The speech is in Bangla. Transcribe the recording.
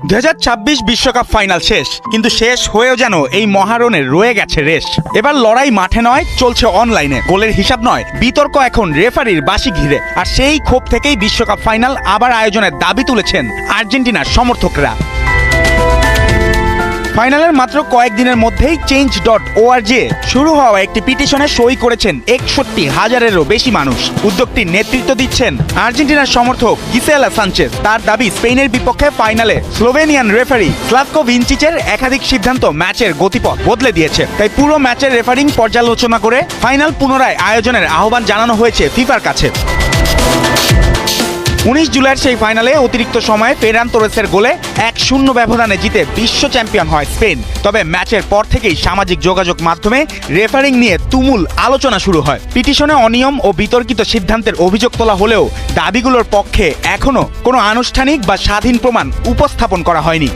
2026 বিশ্বকাপ ফাইনাল শেষ, কিন্তু শেষ হয়েও যেন এই মহারণের রয়ে গেছে রেশ। এবার লড়াই মাঠে নয়, চলছে অনলাইনে। গোলের হিসাব নয়, বিতর্ক এখন রেফারির বাঁশি ঘিরে। আর সেই ক্ষোভ থেকেই বিশ্বকাপ ফাইনাল আবার আয়োজনের দাবি তুলেছেন আর্জেন্টিনার সমর্থকরা। ফাইনালের মাত্র কয়েকদিনের মধ্যেই change.org শুরু হওয়া একটি পিটিশনে সই করেছেন 61,000-এরও বেশি মানুষ। উদ্যোগটির নেতৃত্ব দিচ্ছেন আর্জেন্টিনার সমর্থক গিসেলা সানচেজ। তার দাবি, স্পেনের বিপক্ষে ফাইনালে স্লোভেনিয়ান রেফারি স্লাভকো ভিনচিচের একাধিক সিদ্ধান্ত ম্যাচের গতিপথ বদলে দিয়েছে। তাই পুরো ম্যাচের রেফারিং পর্যালোচনা করে ফাইনাল পুনরায় আয়োজনের আহ্বান জানানো হয়েছে ফিফার কাছে। 19 জুলাইয়ের সেই ফাইনালে অতিরিক্ত সময়ে ফেরান তোরেসের গোলে 1-0 ব্যবধানে জিতে বিশ্ব চ্যাম্পিয়ন হয় স্পেন। তবে ম্যাচের পর থেকেই সামাজিক যোগাযোগ মাধ্যমে রেফারিং নিয়ে তুমুল আলোচনা শুরু হয়। পিটিশনে অনিয়ম ও বিতর্কিত সিদ্ধান্তের অভিযোগ তোলা হলেও দাবিগুলোর পক্ষে এখনো কোনো আনুষ্ঠানিক বা স্বাধীন প্রমাণ উপস্থাপন করা হয়নি।